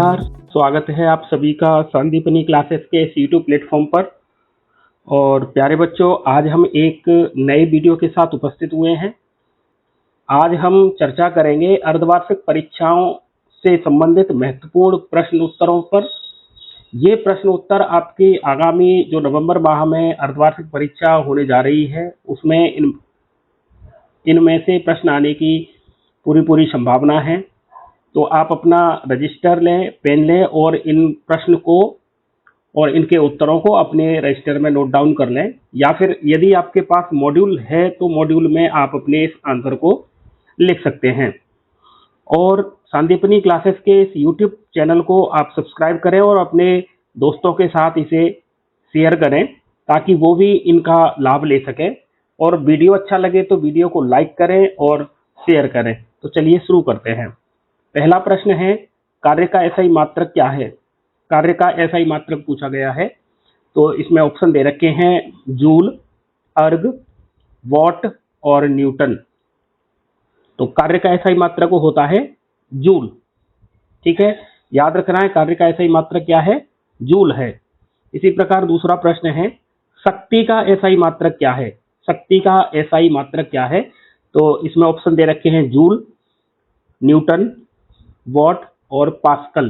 नमस्कार, स्वागत है आप सभी का संदीपनी क्लासेस के इस यूट्यूब प्लेटफॉर्म पर। और प्यारे बच्चों, आज हम एक नए वीडियो के साथ उपस्थित हुए हैं। आज हम चर्चा करेंगे अर्धवार्षिक परीक्षाओं से संबंधित महत्वपूर्ण प्रश्न उत्तरों पर। ये प्रश्न उत्तर आपकी आगामी जो नवंबर माह में अर्धवार्षिक परीक्षा होने जा रही है उसमें इनमें से प्रश्न आने की पूरी संभावना है। तो आप अपना रजिस्टर लें, पेन लें और इन प्रश्न को और इनके उत्तरों को अपने रजिस्टर में नोट डाउन कर लें, या फिर यदि आपके पास मॉड्यूल है तो मॉड्यूल में आप अपने इस आंसर को लिख सकते हैं। और संदीपनी क्लासेस के इस यूट्यूब चैनल को आप सब्सक्राइब करें और अपने दोस्तों के साथ इसे शेयर करें ताकि वो भी इनका लाभ ले सकें। और वीडियो अच्छा लगे तो वीडियो को लाइक करें और शेयर करें। तो चलिए शुरू करते हैं। पहला प्रश्न है, कार्य का एसआई मात्रक क्या है? कार्य का एसआई मात्रक पूछा गया है। तो इसमें ऑप्शन दे रखे हैं जूल, अर्ग, वॉट और न्यूटन। तो कार्य का एसआई मात्रक होता है जूल। ठीक है, याद रखना है कार्य का एसआई मात्रक क्या है? जूल है। इसी प्रकार दूसरा प्रश्न है, शक्ति का एसआई मात्रक क्या है? शक्ति का एसआई मात्रक क्या है? तो इसमें ऑप्शन दे रखे हैं जूल, न्यूटन, वॉट और पास्कल।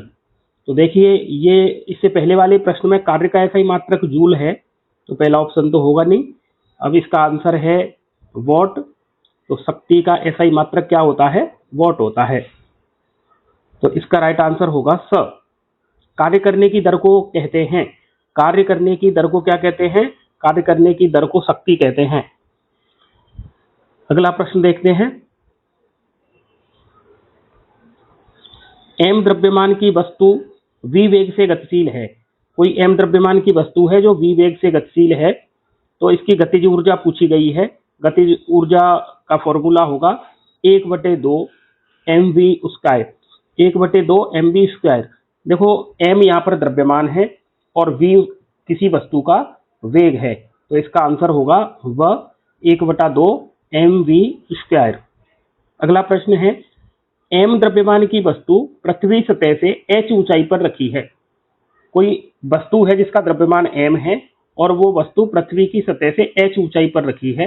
तो देखिए, ये इससे पहले वाले प्रश्न में कार्य का एसआई मात्रक जूल है, तो पहला ऑप्शन तो होगा नहीं। अब इसका आंसर है वॉट। तो शक्ति का एसआई मात्रक क्या होता है? वॉट होता है। तो इसका राइट आंसर होगा स। कार्य करने की दर को कहते हैं, कार्य करने की दर को क्या कहते हैं? कार्य करने की दर को शक्ति कहते हैं। अगला प्रश्न देखते हैं, m द्रव्यमान की वस्तु v वेग से गतिशील है। कोई m द्रव्यमान की वस्तु है जो v वेग से गतिशील है, तो इसकी गतिज ऊर्जा पूछी गई है। गतिज ऊर्जा का फॉर्मूला होगा 1/2 mv स्क्वायर, 1/2 mv स्क्वायर। देखो, m यहाँ पर द्रव्यमान है और v किसी वस्तु का वेग है, तो इसका आंसर होगा वह 1/2 mv स्क्वायर। अगला प्रश्न है, m द्रव्यमान की वस्तु पृथ्वी सतह से h ऊंचाई पर रखी है। कोई वस्तु है जिसका द्रव्यमान m है और वो वस्तु पृथ्वी की सतह से h ऊंचाई पर रखी है।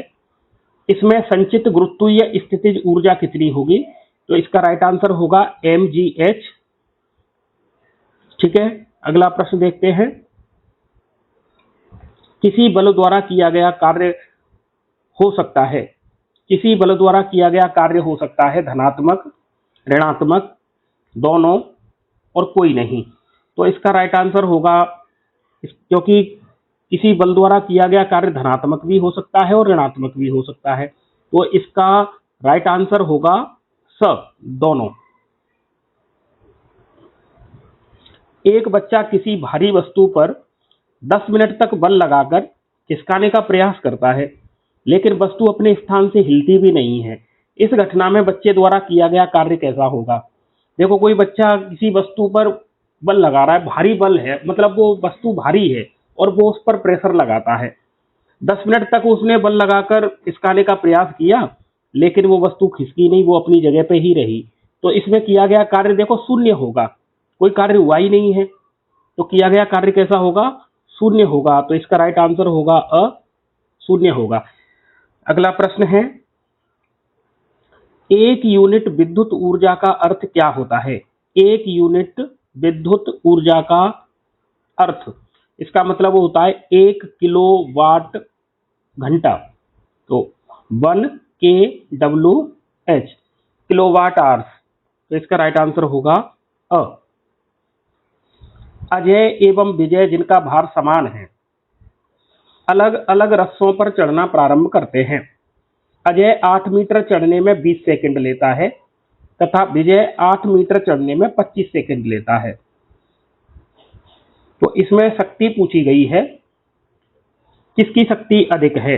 इसमें संचित गुरुत्वीय स्थितिज ऊर्जा कितनी होगी? तो इसका राइट आंसर होगा mgh। ठीक है, अगला प्रश्न देखते हैं, किसी बल द्वारा किया गया कार्य हो सकता है, किसी बल द्वारा किया गया कार्य हो सकता है धनात्मक, ऋणात्मक, दोनों और कोई नहीं। तो इसका राइट आंसर होगा, क्योंकि किसी बल द्वारा किया गया कार्य धनात्मक भी हो सकता है और ऋणात्मक भी हो सकता है, तो इसका राइट आंसर होगा स, दोनों। एक बच्चा किसी भारी वस्तु पर 10 मिनट तक बल लगाकर खिसकाने का प्रयास करता है, लेकिन वस्तु अपने स्थान से हिलती भी नहीं है। इस घटना में बच्चे द्वारा किया गया कार्य कैसा होगा? देखो, कोई बच्चा किसी वस्तु पर बल लगा रहा है, भारी बल है, मतलब वो वस्तु भारी है और वो उस पर प्रेशर लगाता है। 10 मिनट तक उसने बल लगाकर खिसकाने का प्रयास किया, लेकिन वो वस्तु खिसकी नहीं, वो अपनी जगह पे ही रही। तो इसमें किया गया कार्य देखो शून्य होगा, कोई कार्य हुआ ही नहीं है, तो किया गया कार्य कैसा होगा? शून्य होगा। तो इसका राइट आंसर होगा अ, शून्य होगा। अगला प्रश्न है, एक यूनिट विद्युत ऊर्जा का अर्थ क्या होता है? एक यूनिट विद्युत ऊर्जा का अर्थ, इसका मतलब होता है 1 किलोवाट घंटा। तो 1 kWh, किलोवाट आवर्स। तो इसका राइट आंसर होगा अ। अजय एवं विजय, जिनका भार समान है, अलग अलग रस्सों पर चढ़ना प्रारंभ करते हैं। अजय 8 मीटर चढ़ने में 20 सेकंड लेता है तथा विजय 8 मीटर चढ़ने में 25 सेकंड लेता है। तो इसमें शक्ति पूछी गई है, किसकी शक्ति अधिक है?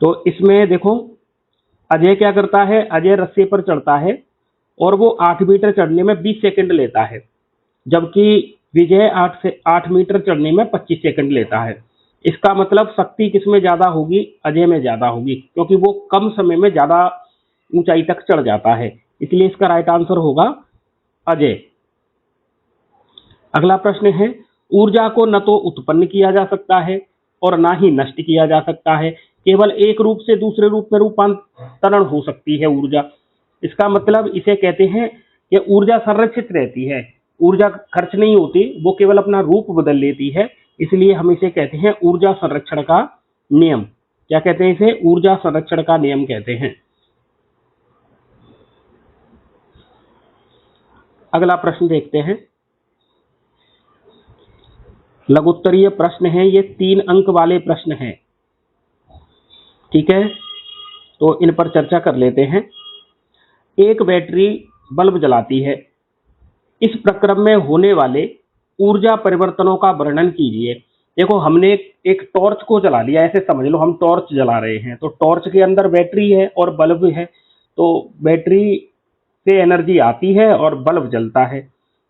तो इसमें देखो, अजय क्या करता है? अजय रस्से पर चढ़ता है और वो 8 मीटर चढ़ने में 20 सेकंड लेता है, जबकि विजय 8 मीटर चढ़ने में 25 सेकंड लेता है। इसका मतलब शक्ति किसमें ज्यादा होगी? अजय में ज्यादा होगी, क्योंकि वो कम समय में ज्यादा ऊंचाई तक चढ़ जाता है। इसलिए इसका राइट आंसर होगा अजय। अगला प्रश्न है, ऊर्जा को न तो उत्पन्न किया जा सकता है और ना ही नष्ट किया जा सकता है, केवल एक रूप से दूसरे रूप में रूपांतरण हो सकती है ऊर्जा। इसका मतलब इसे कहते हैं कि ऊर्जा संरक्षित रहती है, ऊर्जा खर्च नहीं होती, वो केवल अपना रूप बदल लेती है। इसलिए हम इसे कहते हैं ऊर्जा संरक्षण का नियम। क्या कहते हैं इसे? ऊर्जा संरक्षण का नियम कहते हैं। अगला प्रश्न देखते हैं। लघुत्तरीय प्रश्न है, ये 3 अंक वाले प्रश्न हैं। ठीक है, तो इन पर चर्चा कर लेते हैं। एक बैटरी बल्ब जलाती है, इस प्रक्रम में होने वाले ऊर्जा परिवर्तनों का वर्णन कीजिए। देखो, हमने एक टॉर्च को जला लिया, ऐसे समझ लो हम टॉर्च जला रहे हैं, तो टॉर्च के अंदर बैटरी है और बल्ब है, तो बैटरी से एनर्जी आती है और बल्ब जलता है।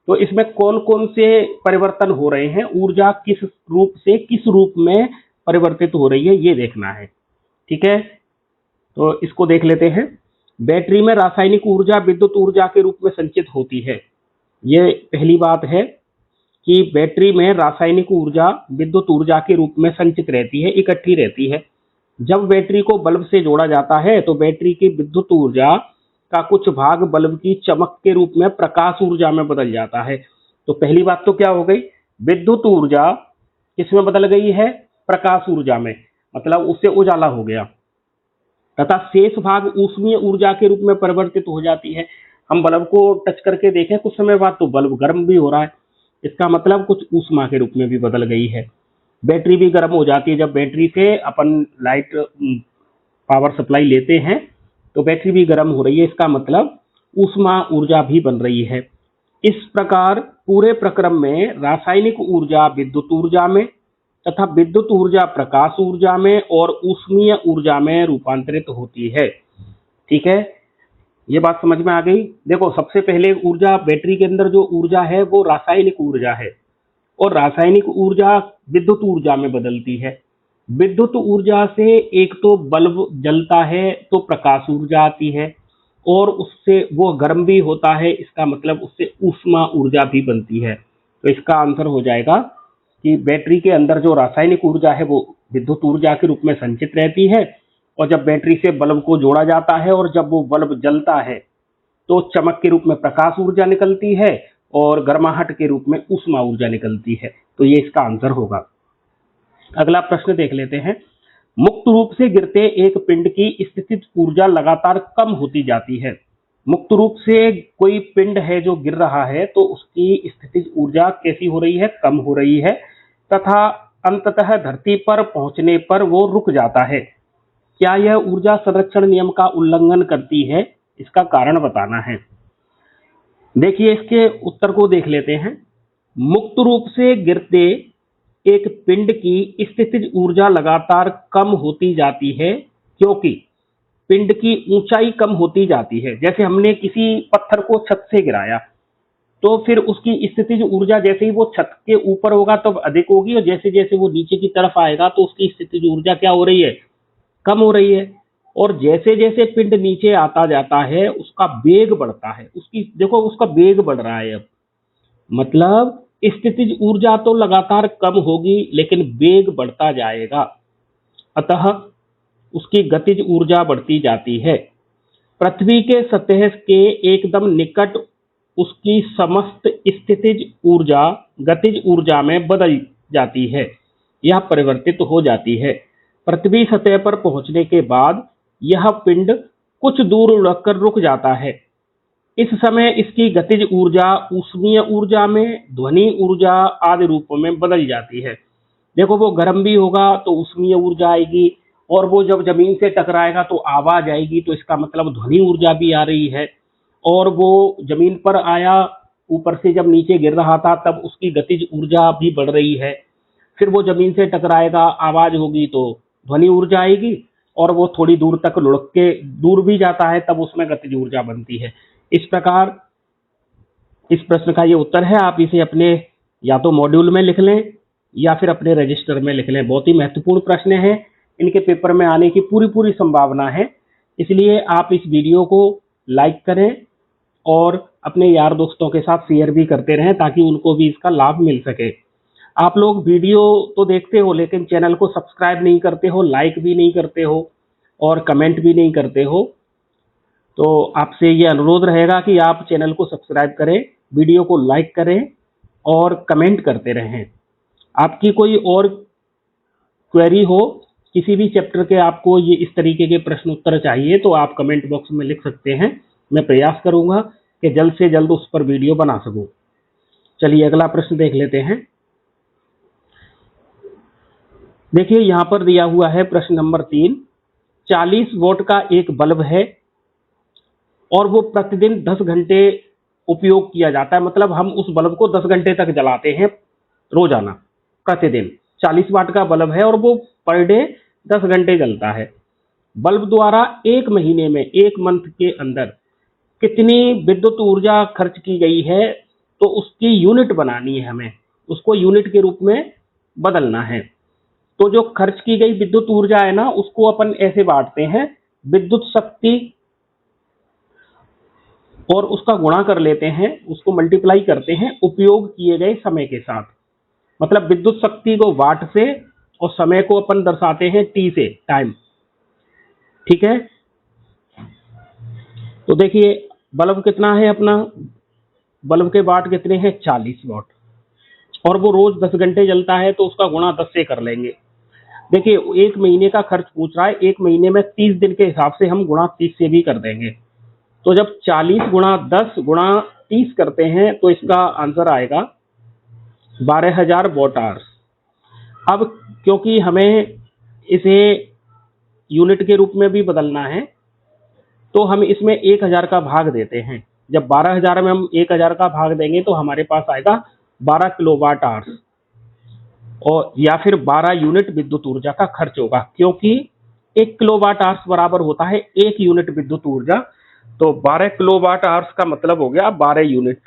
तो इसमें कौन कौन से परिवर्तन हो रहे हैं, ऊर्जा किस रूप से किस रूप में परिवर्तित हो रही है, ये देखना है। ठीक है, तो इसको देख लेते हैं। बैटरी में रासायनिक ऊर्जा विद्युत ऊर्जा के रूप में संचित होती है। ये पहली बात है कि बैटरी में रासायनिक ऊर्जा विद्युत ऊर्जा के रूप में संचित रहती है, इकट्ठी रहती है। जब बैटरी को बल्ब से जोड़ा जाता है तो बैटरी की विद्युत ऊर्जा का कुछ भाग बल्ब की चमक के रूप में प्रकाश ऊर्जा में बदल जाता है। तो पहली बात तो क्या हो गई, विद्युत ऊर्जा किसमें बदल गई है? प्रकाश ऊर्जा में, मतलब उससे उजाला हो गया। तथा शेष भाग ऊष्मीय ऊर्जा के रूप में परिवर्तित हो जाती है। हम बल्ब को टच करके देखें कुछ समय बाद तो बल्ब गर्म भी हो रहा है, इसका मतलब कुछ ऊष्मा के रूप में भी बदल गई है। बैटरी भी गर्म हो जाती है, जब बैटरी से अपन लाइट पावर सप्लाई लेते हैं तो बैटरी भी गर्म हो रही है, इसका मतलब ऊष्मा ऊर्जा भी बन रही है। इस प्रकार पूरे प्रक्रम में रासायनिक ऊर्जा विद्युत ऊर्जा में तथा विद्युत ऊर्जा प्रकाश ऊर्जा में और ऊष्मीय ऊर्जा में रूपांतरित होती है। ठीक है, ये बात समझ में आ गई। देखो, सबसे पहले ऊर्जा, बैटरी के अंदर जो ऊर्जा है वो रासायनिक ऊर्जा है और रासायनिक ऊर्जा विद्युत ऊर्जा में बदलती है। विद्युत ऊर्जा से एक तो बल्ब जलता है तो प्रकाश ऊर्जा आती है और उससे वो गर्म भी होता है, इसका मतलब उससे ऊष्मा ऊर्जा भी बनती है। तो इसका आंसर हो जाएगा कि बैटरी के अंदर जो रासायनिक ऊर्जा है वो विद्युत ऊर्जा के रूप में संचित रहती है और जब बैटरी से बल्ब को जोड़ा जाता है और जब वो बल्ब जलता है तो चमक के रूप में प्रकाश ऊर्जा निकलती है और गर्माहट के रूप में ऊष्मा ऊर्जा निकलती है। तो ये इसका आंसर होगा। अगला प्रश्न देख लेते हैं। मुक्त रूप से गिरते एक पिंड की स्थितिज ऊर्जा लगातार कम होती जाती है। मुक्त रूप से कोई पिंड है जो गिर रहा है तो उसकी स्थितिज ऊर्जा कैसी हो रही है? कम हो रही है तथा अंततः धरती पर पहुंचने पर वो रुक जाता है। क्या यह ऊर्जा संरक्षण नियम का उल्लंघन करती है? इसका कारण बताना है। देखिए, इसके उत्तर को देख लेते हैं। मुक्त रूप से गिरते एक पिंड की स्थितिज ऊर्जा लगातार कम होती जाती है क्योंकि पिंड की ऊंचाई कम होती जाती है। जैसे हमने किसी पत्थर को छत से गिराया तो फिर उसकी स्थितिज ऊर्जा जैसे ही वो छत के ऊपर होगा तब अधिक होगी और जैसे जैसे वो नीचे की तरफ आएगा तो उसकी स्थितिज ऊर्जा क्या हो रही है? कम हो रही है। और जैसे जैसे पिंड नीचे आता जाता है उसका वेग बढ़ता है, उसकी देखो उसका वेग बढ़ रहा है। अब मतलब स्थितिज ऊर्जा तो लगातार कम होगी लेकिन वेग बढ़ता जाएगा, अतः उसकी गतिज ऊर्जा बढ़ती जाती है। पृथ्वी के सतह के एकदम निकट उसकी समस्त स्थितिज ऊर्जा गतिज ऊर्जा में बदल जाती है, यह परिवर्तित हो जाती है। पृथ्वी सतह पर पहुंचने के बाद यह पिंड कुछ दूर उड़कर रुक जाता है। इस समय इसकी गतिज ऊर्जा ऊष्मीय ऊर्जा में, ध्वनि ऊर्जा आदि रूपों में बदल जाती है। देखो, वो गर्म भी होगा तो ऊष्मीय ऊर्जा आएगी और वो जब जमीन से टकराएगा तो आवाज आएगी, तो इसका मतलब ध्वनि ऊर्जा भी आ रही है। और वो जमीन पर आया, ऊपर से जब नीचे गिर रहा था तब उसकी गतिज ऊर्जा भी बढ़ रही है। फिर वो जमीन से टकराएगा, आवाज होगी तो ध्वनि ऊर्जा आएगी और वो थोड़ी दूर तक लुढ़क के दूर भी जाता है, तब उसमें गतिज ऊर्जा बनती है। इस प्रकार इस प्रश्न का ये उत्तर है। आप इसे अपने या तो मॉड्यूल में लिख लें या फिर अपने रजिस्टर में लिख लें। बहुत ही महत्वपूर्ण प्रश्न है, इनके पेपर में आने की पूरी संभावना है। इसलिए आप इस वीडियो को लाइक करें और अपने यार दोस्तों के साथ शेयर भी करते रहें ताकि उनको भी इसका लाभ मिल सके। आप लोग वीडियो तो देखते हो लेकिन चैनल को सब्सक्राइब नहीं करते हो, लाइक भी नहीं करते हो और कमेंट भी नहीं करते हो। तो आपसे ये अनुरोध रहेगा कि आप चैनल को सब्सक्राइब करें, वीडियो को लाइक करें और कमेंट करते रहें। आपकी कोई और क्वेरी हो, किसी भी चैप्टर के आपको ये इस तरीके के प्रश्न उत्तर चाहिए तो आप कमेंट बॉक्स में लिख सकते हैं। मैं प्रयास करूंगा कि जल्द से जल्द उस पर वीडियो बना सकूं। चलिए अगला प्रश्न देख लेते हैं। देखिए यहाँ पर दिया हुआ है प्रश्न नंबर 3। 40 वोल्ट का एक बल्ब है और वो प्रतिदिन 10 घंटे उपयोग किया जाता है, मतलब हम उस बल्ब को 10 घंटे तक जलाते हैं रोजाना, प्रतिदिन। 40 वाट का बल्ब है और वो पर डे 10 घंटे जलता है। बल्ब द्वारा एक महीने में, एक मंथ के अंदर कितनी विद्युत ऊर्जा खर्च की गई है, तो उसकी यूनिट बनानी है हमें, उसको यूनिट के रूप में बदलना है। तो जो खर्च की गई विद्युत ऊर्जा है ना, उसको अपन ऐसे बांटते हैं, विद्युत शक्ति और उसका गुणा कर लेते हैं, उसको मल्टीप्लाई करते हैं उपयोग किए गए समय के साथ। मतलब विद्युत शक्ति को वाट से और समय को अपन दर्शाते हैं टी से, टाइम। ठीक है, तो देखिए बल्ब कितना है अपना, बल्ब के वाट कितने हैं, 40 वाट, और वो रोज 10 घंटे जलता है तो उसका गुणा 10 से कर लेंगे। देखिए एक महीने का खर्च पूछ रहा है, एक महीने में 30 दिन के हिसाब से हम गुणा 30 से भी कर देंगे। तो जब 40 गुणा 10 गुणा 30 करते हैं तो इसका आंसर आएगा 12,000 वॉट आवर्स। अब क्योंकि हमें इसे यूनिट के रूप में भी बदलना है तो हम इसमें 1000 का भाग देते हैं। जब 12,000 में हम 1000 का भाग देंगे तो हमारे पास आएगा 12 किलोवाट आवर्स, और या फिर 12 यूनिट विद्युत ऊर्जा का खर्च होगा, क्योंकि 1 किलोवाट आवर्स बराबर होता है 1 यूनिट विद्युत ऊर्जा। तो 12 किलोवाट आवर्स का मतलब हो गया 12 यूनिट।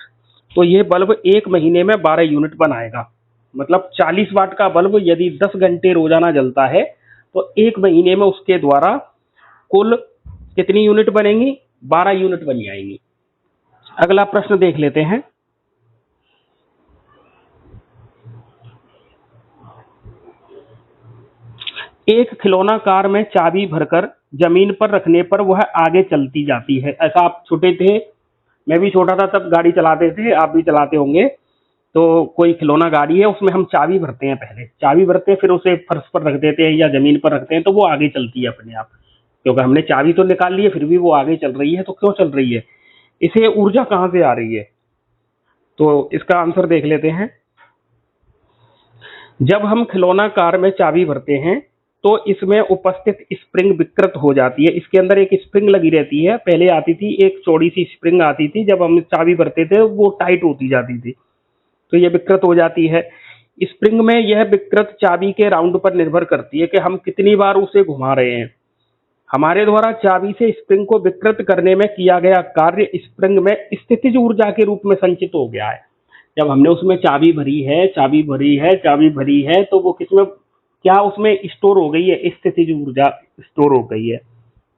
तो ये बल्ब एक महीने में 12 यूनिट बनाएगा। मतलब 40 वाट का बल्ब यदि 10 घंटे रोजाना जलता है तो एक महीने में उसके द्वारा कुल कितनी यूनिट बनेंगी, 12 यूनिट बन जाएंगी। अगला प्रश्न देख लेते हैं। एक खिलौना कार में चाबी भरकर जमीन पर रखने पर वह आगे चलती जाती है। ऐसा आप छोटे थे, मैं भी छोटा था तब गाड़ी चलाते थे, आप भी चलाते होंगे। तो कोई खिलौना गाड़ी है, उसमें हम चाबी भरते हैं, पहले चाबी भरते हैं फिर उसे फर्श पर रख देते हैं या जमीन पर रखते हैं तो वो आगे चलती है अपने आप। क्योंकि हमने चाबी तो निकाल ली है फिर भी वो आगे चल रही है, तो क्यों चल रही है, इसे ऊर्जा कहाँ से आ रही है? तो इसका आंसर देख लेते हैं। जब हम खिलौना कार में चाबी भरते हैं तो इसमें उपस्थित स्प्रिंग विकृत हो जाती है। इसके अंदर एक स्प्रिंग लगी रहती है, पहले आती थी एक चौड़ी सी स्प्रिंग आती थी, जब हम चाबी भरते थे वो टाइट होती जाती थी, तो ये विकृत हो जाती है। स्प्रिंग में यह विकृत चाबी के राउंड पर निर्भर करती है कि हम कितनी बार उसे घुमा रहे हैं। हमारे द्वारा चाबी से स्प्रिंग को विकृत करने में किया गया कार्य स्प्रिंग में स्थितिज ऊर्जा के रूप में संचित हो गया है। जब हमने उसमें चाबी भरी है, चाबी भरी है, चाबी भरी है, तो वो किसमें, क्या उसमें स्टोर हो गई है, स्थितिज ऊर्जा स्टोर हो गई है।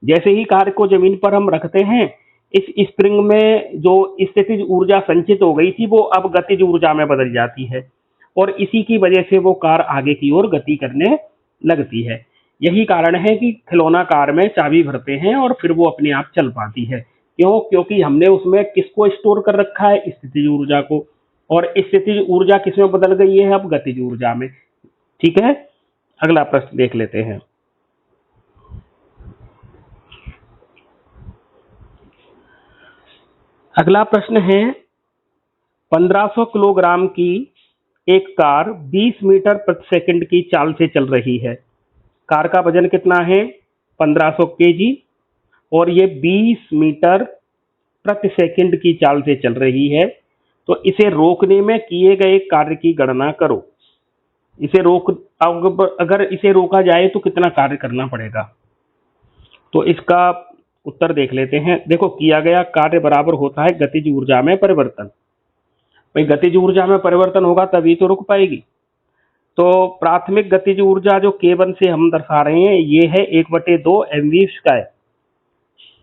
जैसे ही कार को जमीन पर हम रखते हैं, इस स्प्रिंग में जो स्थितिज ऊर्जा संचित हो गई थी वो अब गतिज ऊर्जा में बदल जाती है, और इसी की वजह से वो कार आगे की ओर गति करने लगती है। यही कारण है कि खिलौना कार में चाबी भरते हैं और फिर वो अपने आप चल पाती है। क्यों? क्योंकि हमने उसमें किसको स्टोर कर रखा है, स्थितिज ऊर्जा को, और स्थितिज ऊर्जा किसमें बदल गई है, अब गतिज ऊर्जा में। ठीक है, अगला प्रश्न देख लेते हैं। अगला प्रश्न है, 1500 किलोग्राम की एक कार 20 मीटर प्रति सेकंड की चाल से चल रही है। कार का वजन कितना है, 1500 केजी, और ये 20 मीटर प्रति सेकंड की चाल से चल रही है। तो इसे रोकने में किए गए कार्य की गणना करो। इसे रोक, अगर इसे रोका जाए तो कितना कार्य करना पड़ेगा? तो इसका उत्तर देख लेते हैं। देखो, किया गया कार्य बराबर होता है गतिज ऊर्जा में परिवर्तन। भाई गतिज ऊर्जा में परिवर्तन होगा तभी तो रुक पाएगी। तो प्राथमिक गतिज ऊर्जा जो K1 से हम दर्शा रहे हैं ये है 1/2 mv स्क्वायर।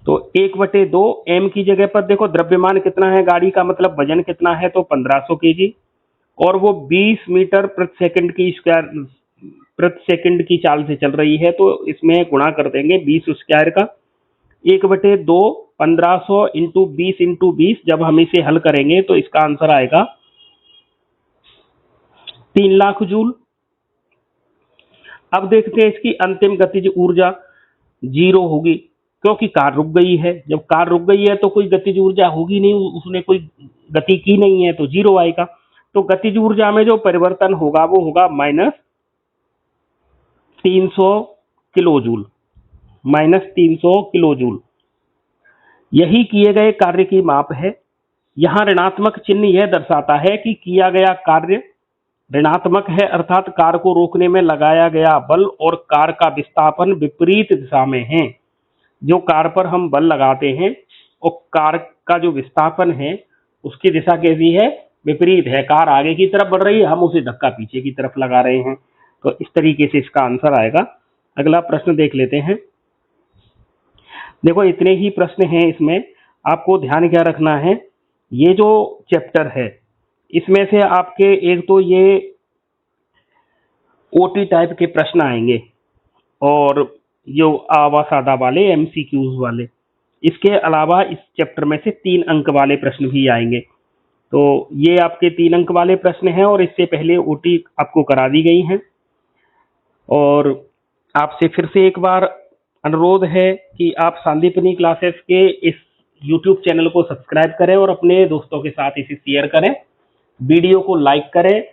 तो 1/2 m की जगह पर देखो द्रव्यमान कितना है गाड़ी का, मतलब वजन कितना है, तो 1500 kg, और वो 20 मीटर प्रति सेकंड की चाल से चल रही है। तो इसमें गुणा कर देंगे 20 स्क्वायर का 1/2 1500 इंटू 20 जब हम इसे हल करेंगे तो इसका आंसर आएगा 3 लाख जूल। अब देखते हैं इसकी अंतिम गतिज ऊर्जा 0 होगी, क्योंकि कार रुक गई है। जब कार रुक गई है तो कोई गतिज ऊर्जा होगी नहीं, उसने कोई गति की नहीं है, तो 0 आएगा। तो गतिज ऊर्जा में जो परिवर्तन होगा वो होगा -300 किलो जूल, -300 किलो जूल। यही किए गए कार्य की माप है। यहाँ ऋणात्मक चिन्ह यह दर्शाता है कि किया गया कार्य ऋणात्मक है, अर्थात कार को रोकने में लगाया गया बल और कार का विस्थापन विपरीत दिशा में है। जो कार पर हम बल लगाते हैं और कार का जो विस्थापन है उसकी दिशा कैसी है, विपरीत है। कार आगे की तरफ बढ़ रही है, हम उसे धक्का पीछे की तरफ लगा रहे हैं। तो इस तरीके से इसका आंसर आएगा। अगला प्रश्न देख लेते हैं। देखो इतने ही प्रश्न हैं इसमें, आपको ध्यान क्या रखना है, ये जो चैप्टर है इसमें से आपके एक तो ये ओटी टाइप के प्रश्न आएंगे और जो आवा सादा वाले एमसीक्यूज वाले, इसके अलावा इस चैप्टर में से 3 अंक वाले प्रश्न भी आएंगे। तो ये आपके 3 अंक वाले प्रश्न हैं और इससे पहले ओटी आपको करा दी गई हैं। और आपसे फिर से एक बार अनुरोध है कि आप संदीपनी क्लासेस के इस YouTube चैनल को सब्सक्राइब करें और अपने दोस्तों के साथ इसे शेयर करें, वीडियो को लाइक करें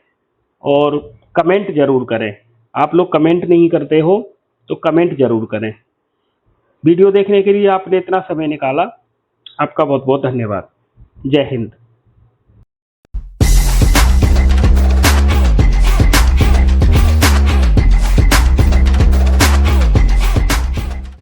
और कमेंट जरूर करें। आप लोग कमेंट नहीं करते हो तो कमेंट जरूर करें। वीडियो देखने के लिए आपने इतना समय निकाला, आपका बहुत बहुत धन्यवाद। जय हिंद।